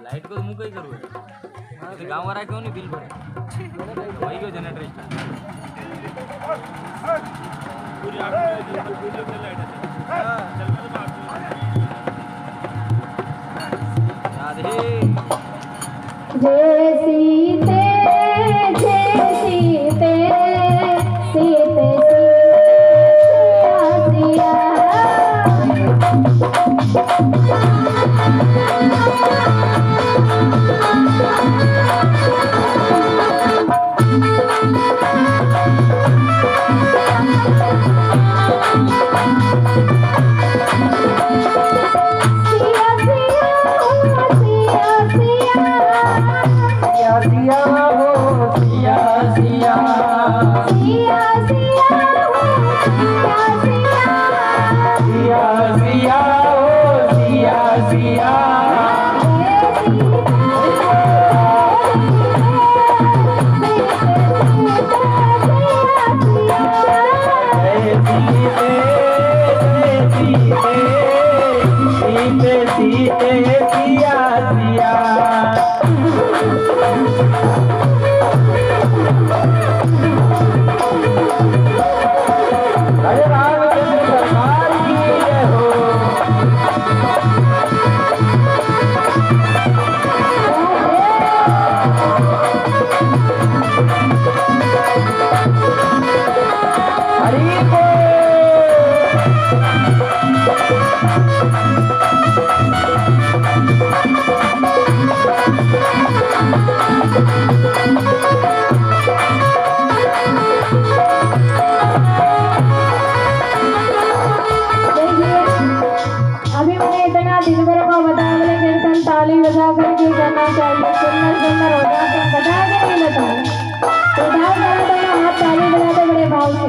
लाइट को मुँह कहीं करूँ गाँव वाला क्यों नहीं बिल भरे वही क्यों जनरेटर जय सीते जय सीते सीते सिया ताली बजा करके करना चाहिए। सुंदर सुंदर हो जाते हैं, बजाएंगे नहीं बताओ तो डाल करते हैं, हाथ ताली बजाते बड़े भाव से।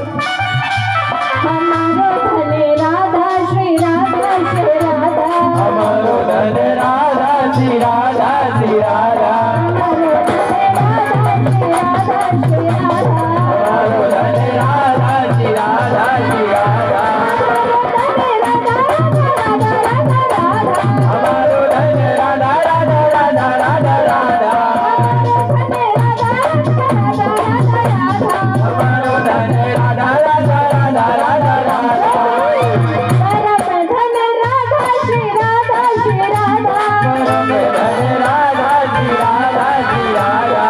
हमारो धने राधा श्री राधा श्री राधा, हमारो धन राधा श्री राधा श्री राधा, हमारो धने राधा श्री राधा श्री राधा, हमारो धन राधा श्री राधा श्री राधा, हमारो धन राधा राधा राधा राधा राधा, हमारो धन राधा राधा राधा राधा राधा, परम धन राधा श्री राधा श्री राधा, परम धन राधा श्री राधा श्री राधा,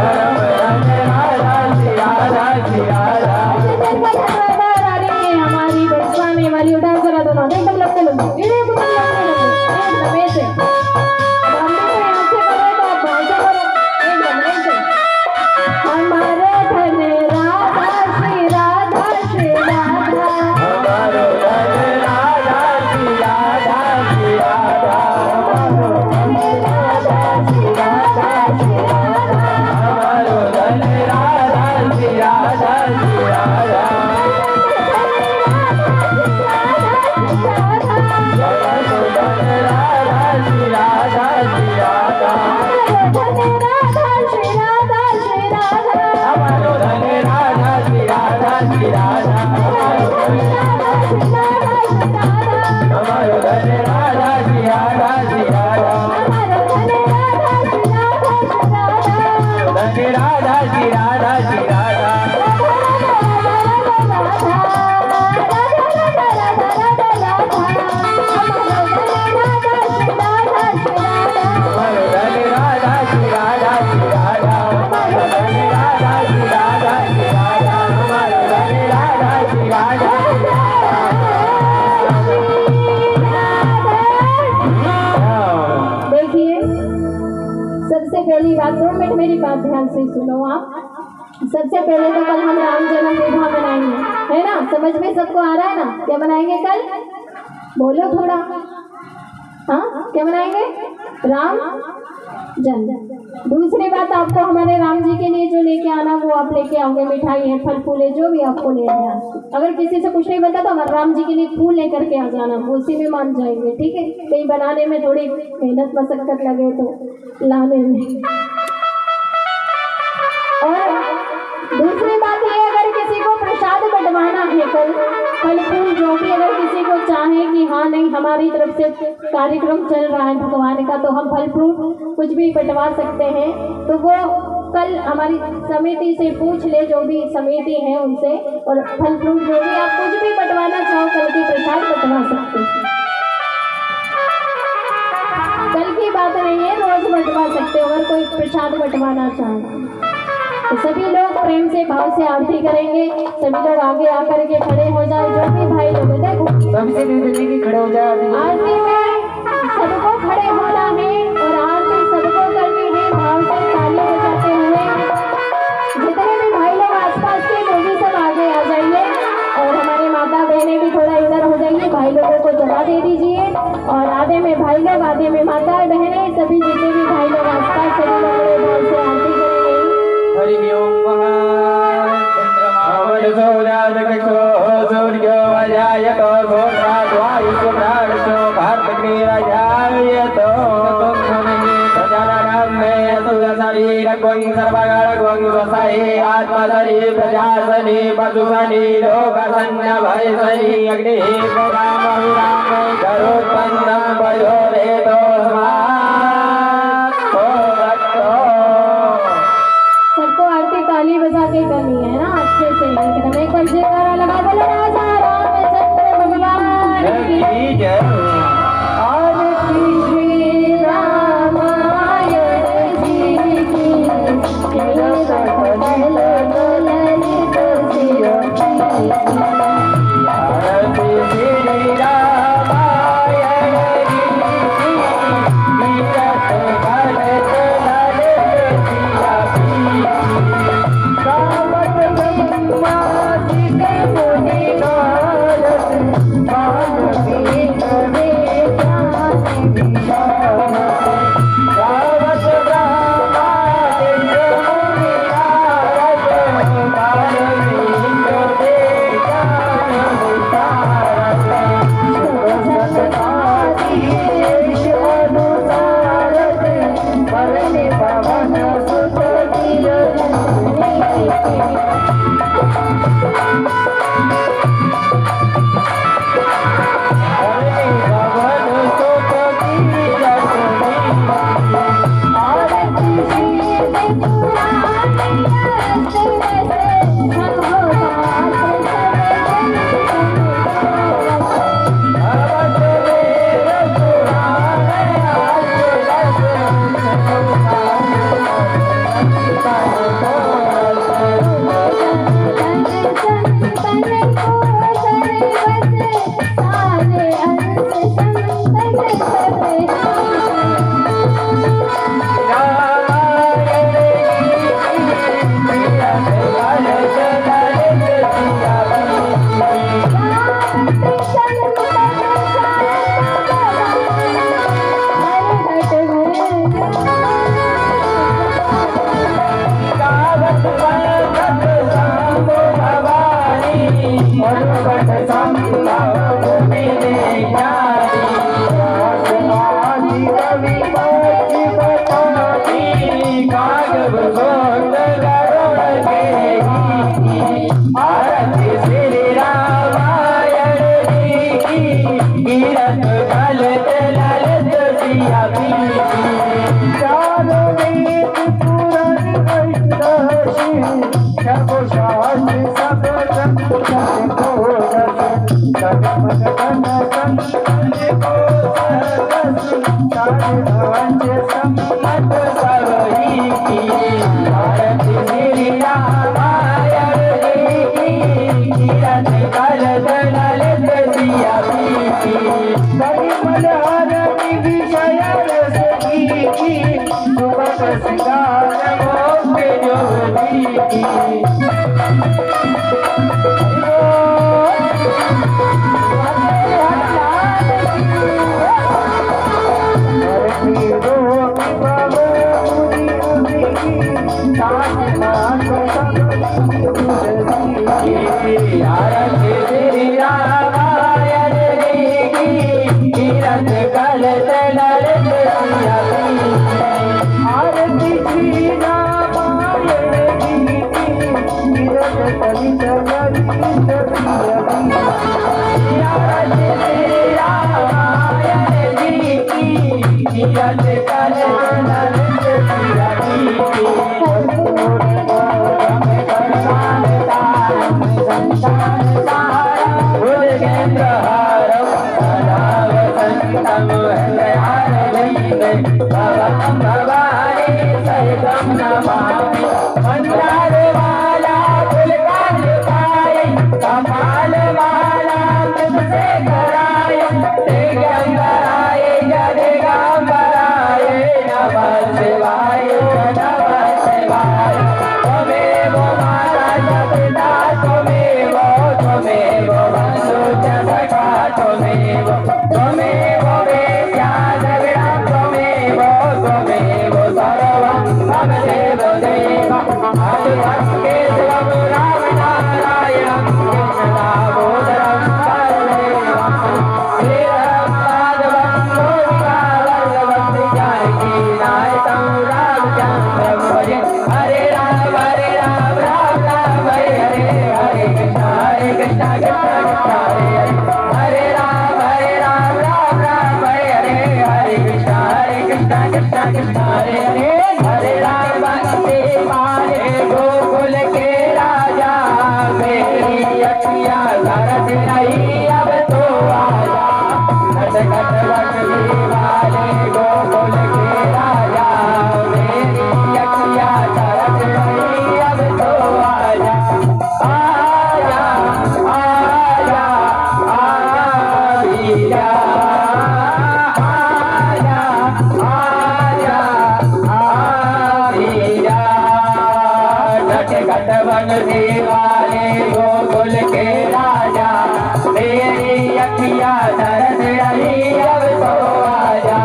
परम धन राधा श्री राधा श्री राधा। हमारी बरसाने वाली उठा करा दोनों एकदम लगते लोग एकदम ऐसे हमारे धन राधा श्री राधा श्री राधा, हमारो धन राधा श्री राधा श्री राधा, हमारो धन राधा श्री राधा श्री राधा, हमारो धन राधा श्री राधा श्री राधा, हमारो धन राधा श्री राधा श्री राधा, हमारो धन राधा श्री राधा श्री राधा, धन राधा श्री राधा श्री राधा, हमारो धन राधा श्री राधा श्री राधा, हमारो धन राधा श्री राधा श्री राधा, हमारो धन राधा श्री राधा श्री राधा। देखिए, सबसे पहली बात, 2 मिनट मेरी बात ध्यान से सुनो आप। सबसे पहले तो कल हम राम जन्म विवाह मनाएंगे, है ना? समझ में सबको आ रहा है ना? क्या मनाएंगे कल? बोलो थोड़ा। हाँ, क्या मनाएंगे? राम जन्म। दूसरी बात, आपको हमारे राम जी के लिए जो लेके आना वो आप लेके आओगे, मिठाई है, फल फूल है, जो भी आपको ले आना। अगर किसी से कुछ नहीं बनता तो हमारे राम जी के लिए फूल लेकर के आ जाना, वो उसी में मान जाएंगे, ठीक है? कहीं बनाने में थोड़ी मेहनत मशक्कत लगे तो लाने में। और दूसरी बात ये, अगर किसी को प्रसाद बंटवाना है कल, फल फूल जो भी अगर किसी को चाहे कि हाँ नहीं हमारी तरफ से कार्यक्रम चल रहा है भगवान का, तो हम फल फ्रूट कुछ भी बंटवा सकते हैं, तो वो कल हमारी समिति से पूछ ले, जो भी समिति है उनसे, और फल फ्रूट जो भी आप कुछ भी बंटवाना चाहो कल की प्रसाद बंटवा सकते हो। कल की बात नहीं है, रोज बंटवा सकते हो अगर कोई प्रसाद बंटवाना चाहे। तो सभी लोग प्रेम से भाव से आरती करेंगे। सभी लोग आगे आकर के खड़े हो जाए, जो भी भाई लोग देखो सबसे जल्दी की खड़े हो जाए। आरती में सबको खड़े होना है और आरती सबको करनी है भाव से ताली बजाते हुए। जितने भी भाई लोग आसपास के वो भी सब आगे आ जाइए और हमारे माता बहनें भी थोड़ा इधर हो जाइए। भाई लोगों को जगह दे दीजिए और आधे में भाई लोग आधे में माता बहनें, सभी जितने भी भाई लोग आसपास सभी लोग बड़े भाव से आरती करेंगे। हरि ओम सूर्यो अजायतो भूत्राद्वायुषो प्राणो भारतग्रीवजायतो शरीरं सर्वगणं वसाये आत्मधरी प्रजासनी पशुसनी लोकसन्न भयसनी अग्निः प्रदामहिराम करोत्पन्नं वयोरेतो सबको आरती ताली बजा के करनी है ना, अच्छे से एकदम। एक बार जयकारा लगा बोलो राजा रामचंद्र भगवान की जय। आरती श्री रामायण जी की जय। सकल ललित सिरों की आरती श्री रामायण जी की Thank you. संतान सारं भुजगेन्द्रहारं सदा वसन्तं हृदयारविन्दे भवं भवानी सहितं नमामि मन्दारमाला फुलकान्तिकायै कपालमाला तुमसे कराय दिगंबराय दिगंबराय नमः शिवाय नमः शिवाय त्वमेव माता च पिता त्वमेव त्वमेव बन्धु च सखा त्वमेव त्वमेव वेद्या द्रविणा त्वमेव त्वमेव सर्वं मम देव देव केशवं राम नारायणं कृष्णदामोदरं वसुदेवं श्रीधरं माधवं गोपिकावल्लभं जानकीनायकं रामचन्द्रं भजे हरे राम राम राम हरे हरे हरे कृष्ण कृष्ण कृष्ण हरे हरे राम राम हरे हरे हरे कृष्ण कृष्ण कृष्ण हरे हरे हरे राम वंदे माले गोकुल के राजा मेरी अखियाँ तरस रही अब तो आजा खट खट बंदे वाले गोकुल के राजा मेरी अखियाँ तरस रही अब तो आजा आजा आजा आजा घट बनने वाले गोकुल के राजा मेरी अखियाँ तरस रही अब तो आजा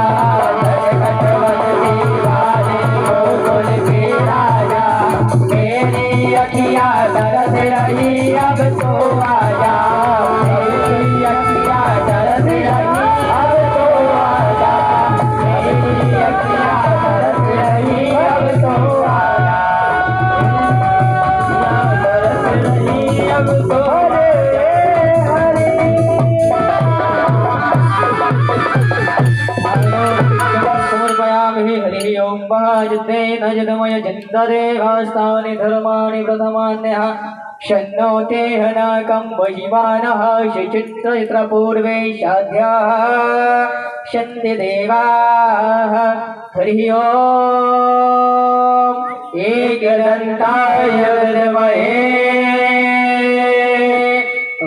घट बनने वाले गोकुल के राजा मेरी अखियाँ तरस रही अब तो आजा मेरी अखियाँ तरस रही अब तो आजा मेरी अखियाँ तरस रही अब तो आजा अब तो हरि ओम भाजते नजदमय जन्ददेवास्तानि धर्माणि प्रथमान्यः शन्नो ते हनाकं वहिमानः शिचित्रपूर्वे शाध्याः शन्ति देवाः हरि ओम एकदन्ताय विद्महे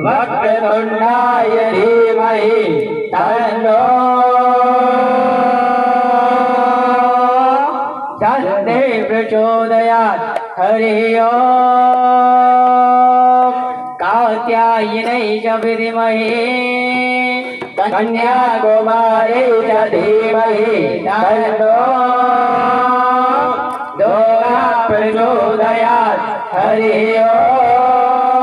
वक्रतुण्डाय धीमहि तन्नो दन्ते प्रचोदयात् हरि ओम कात्यायनै च विद्महे कन्याकुमारी च धीमहि तन्नो दुर्गा प्रचोदयात् हरि ओम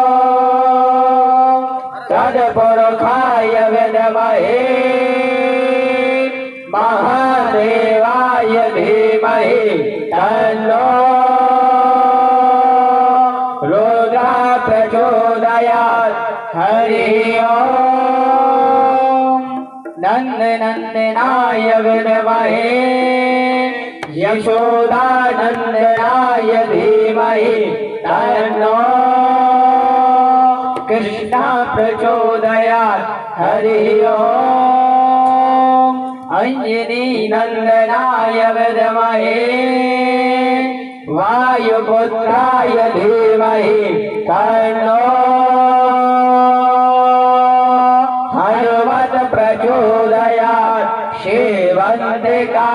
तत्पुरुषाय विद्महे महादेवाय धीमहि तन्नो रुद्र प्रचोदयात् हरि ओम नन्दनन्दनाय विद्महे यशोदानन्दनाय धीमहि तन्नो कृष्ण प्रचोदयात् हरि ओम अंजनी नंदनाय विद्महे वायुपुत्राय धीमहि तन्नो हनुमत् प्रचोदयात् श्रीवन्दिकाकुल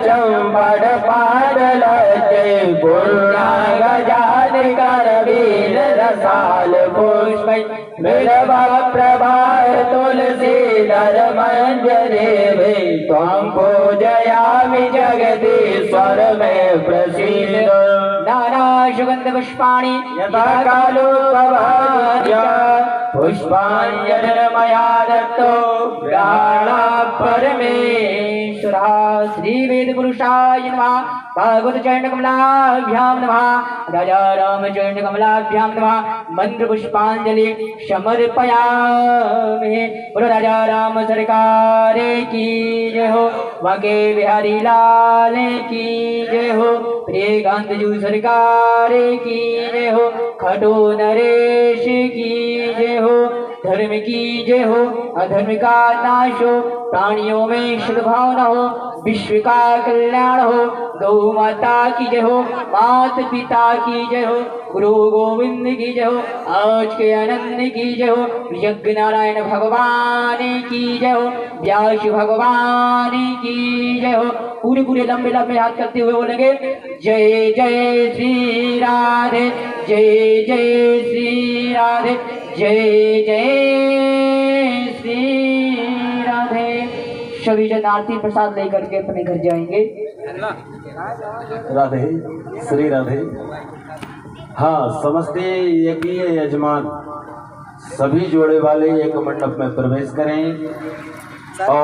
चम्पट पादलते पूर्णागजान करवीर रसाल पुष्पै बिल्व प्रभार तुलसीधर मंजरे वे त्वं पूजयामि जगदीश्वर में प्रसीद नाना सुगंध पुष्पाणि यथा कालोद्भवाय पुष्पाञ्जलिर्मया दत्तो प्राणा परमेश्वर परमेश्वरः श्री वेद पुरुषाय नमः भागवत चरण कमलाभ्यां नमः राजा रामचरण कमलाभ्यां नमः मंत्र पुष्पांजलि समर्पयामि। बोलो राजा राम सरकार की जय हो, वाके बिहारी लाल की जय हो, प्रिय गांधीजू सरकार की जय हो, खटो नरेश की जय हो, धर्म की जय हो, अधर्म का नाश हो, प्राणियों में सद्भावना हो, विश्व का कल्याण हो, गौ माता की जय हो, मात पिता की जय हो, गुरु गोविंद की जय हो, आज के आनंद की जय हो, यज्ञ नारायण भगवान की जय हो, व्यास भगवान की जय हो। पूरे पूरे लंबे लंबे हाथ करते हुए बोलेंगे जय जय श्री राधे, जय जय श्री राधे, जय जय श्री राधे। सभी जन आरती प्रसाद लेकर के अपने घर जाएंगे। राधे श्री राधे। हाँ, समझते यज्ञ यजमान सभी जोड़े वाले एक मंडप में प्रवेश करें और